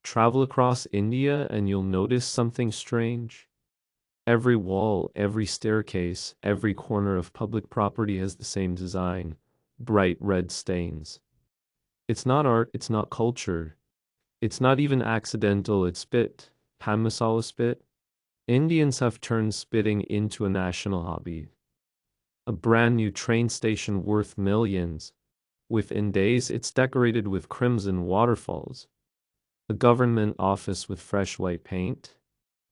Travel across India and you'll notice something strange. Every wall, every staircase, every corner of public property has the same design, bright red stains. It's not art, it's not culture. It's not even accidental, it's spit. Panmasala spit. Indians have turned spitting into a national hobby. A brand new train station worth millions. Within days, it's decorated with crimson waterfalls. A government office with fresh white paint.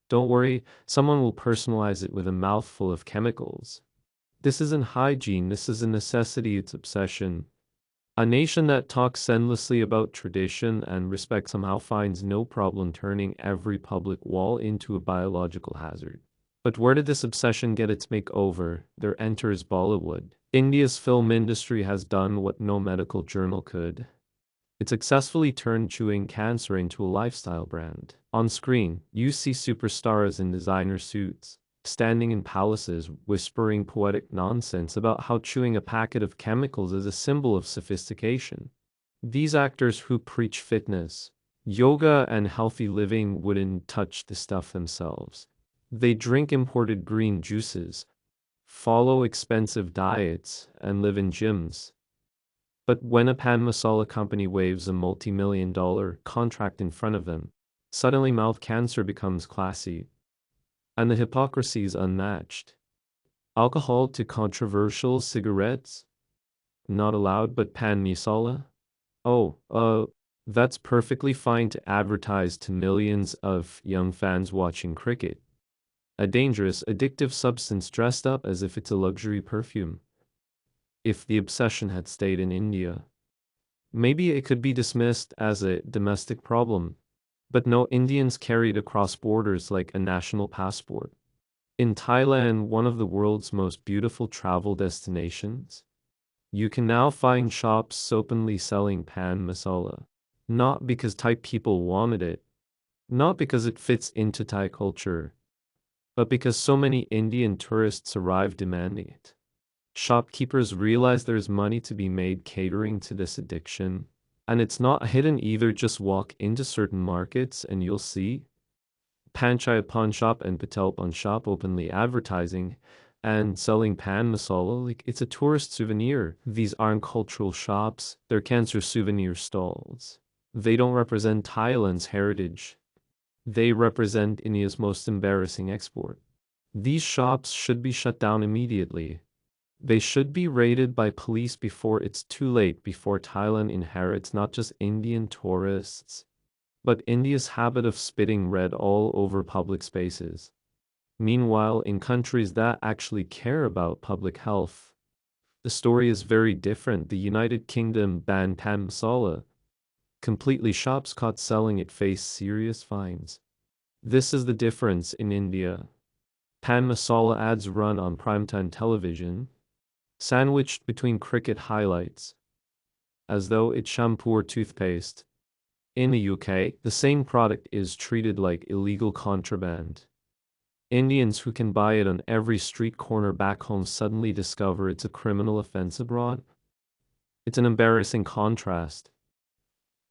Don't worry, someone will personalize it with a mouthful of chemicals. This isn't hygiene, this is a necessity, it's obsession. A nation that talks endlessly about tradition and respect somehow finds no problem turning every public wall into a biological hazard. But where did this obsession get its makeover? There enters Bollywood. India's film industry has done what no medical journal could. It successfully turned chewing cancer into a lifestyle brand. On screen, you see superstars in designer suits, standing in palaces, whispering poetic nonsense about how chewing a packet of chemicals is a symbol of sophistication. These actors who preach fitness, yoga, and healthy living wouldn't touch the stuff themselves. They drink imported green juices, follow expensive diets, and live in gyms. But when a pan masala company waves a multi-million-dollar contract in front of them, suddenly mouth cancer becomes classy. And the hypocrisy is unmatched. Alcohol to controversial cigarettes? Not allowed, but pan masala? That's perfectly fine to advertise to millions of young fans watching cricket. A dangerous, addictive substance dressed up as if it's a luxury perfume. If the obsession had stayed in India, maybe it could be dismissed as a domestic problem. But no, Indians carry it across borders like a national passport. In Thailand, one of the world's most beautiful travel destinations, you can now find shops openly selling pan masala. Not because Thai people wanted it, not because it fits into Thai culture, but because so many Indian tourists arrive demanding it. Shopkeepers realize there's money to be made catering to this addiction. And it's not hidden either, just walk into certain markets and you'll see Panchayat pawn shop and Patel pawn shop openly advertising and selling pan masala like it's a tourist souvenir. These aren't cultural shops, they're cancer souvenir stalls. They don't represent Thailand's heritage. They represent India's most embarrassing export. These shops should be shut down immediately. They should be raided by police before it's too late, before Thailand inherits not just Indian tourists, but India's habit of spitting red all over public spaces. Meanwhile, in countries that actually care about public health, the story is very different. The United Kingdom banned pan masala completely. Shops caught selling it face serious fines. This is the difference in India. Pan masala ads run on primetime television, sandwiched between cricket highlights, as though it's shampoo or toothpaste. In the UK, the same product is treated like illegal contraband. Indians who can buy it on every street corner back home suddenly discover it's a criminal offense abroad. It's an embarrassing contrast.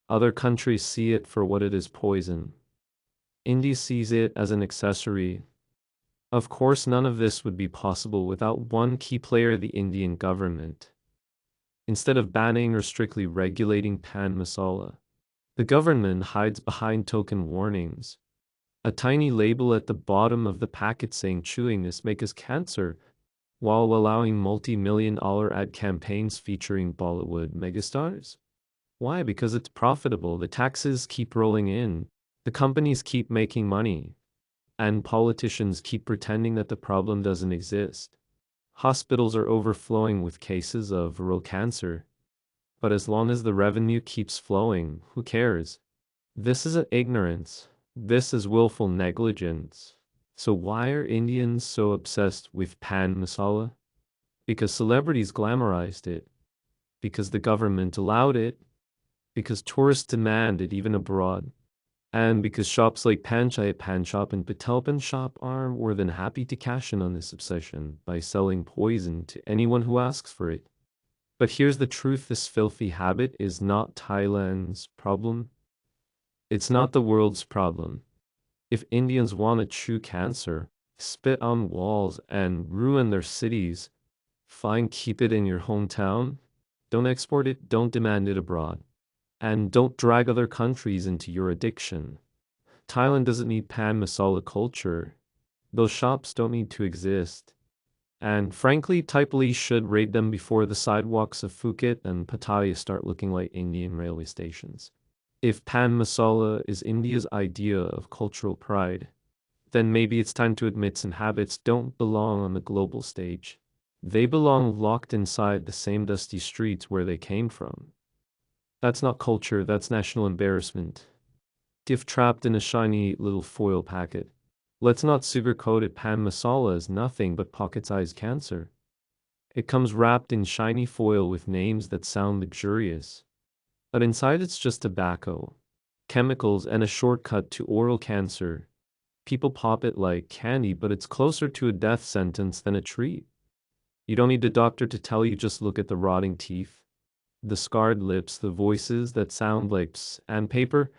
Other countries see it for what it is: poison. India sees it as an accessory. Of course, none of this would be possible without one key player: the Indian government. Instead of banning or strictly regulating pan masala, the government hides behind token warnings. A tiny label at the bottom of the packet saying chewing this may cause cancer, while allowing multi-million-dollar ad campaigns featuring Bollywood megastars. Why? Because it's profitable. The taxes keep rolling in. The companies keep making money. And politicians keep pretending that the problem doesn't exist. Hospitals are overflowing with cases of oral cancer. But as long as the revenue keeps flowing, who cares? This isn't ignorance. This is willful negligence. So why are Indians so obsessed with pan masala? Because celebrities glamorized it. Because the government allowed it. Because tourists demand it even abroad. And because shops like Panchayat Pan Shop and Patel Pan Shop are more than happy to cash in on this obsession by selling poison to anyone who asks for it. But here's the truth: this filthy habit is not Thailand's problem. It's not the world's problem. If Indians want to chew cancer, spit on walls, and ruin their cities, fine, keep it in your hometown. Don't export it, don't demand it abroad. And don't drag other countries into your addiction. Thailand doesn't need pan masala culture. Those shops don't need to exist. And frankly, Thai police should raid them before the sidewalks of Phuket and Pattaya start looking like Indian railway stations. If pan masala is India's idea of cultural pride, then maybe it's time to admit some habits don't belong on the global stage. They belong locked inside the same dusty streets where they came from. That's not culture, that's national embarrassment. If trapped in a shiny little foil packet, let's not sugarcoat it. Pan masala is nothing but pocket-sized cancer. It comes wrapped in shiny foil with names that sound luxurious. But inside it's just tobacco, chemicals, and a shortcut to oral cancer. People pop it like candy, but it's closer to a death sentence than a treat. You don't need a doctor to tell you, just look at the rotting teeth, the scarred lips, the voices that sound like psst and paper.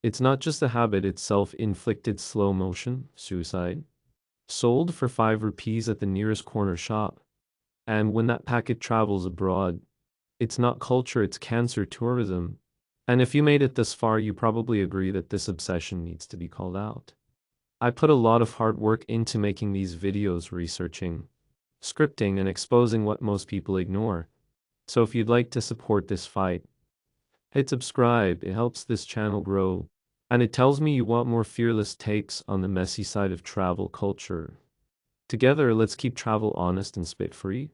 It's not just a habit, it's self-inflicted slow motion suicide. Sold for 5 rupees at the nearest corner shop. And when that packet travels abroad, it's not culture, it's cancer tourism. And if you made it this far, you probably agree that this obsession needs to be called out. I put a lot of hard work into making these videos, researching, scripting, and exposing what most people ignore. So if you'd like to support this fight, hit subscribe, it helps this channel grow. And it tells me you want more fearless takes on the messy side of travel culture. Together, let's keep travel honest and spit free.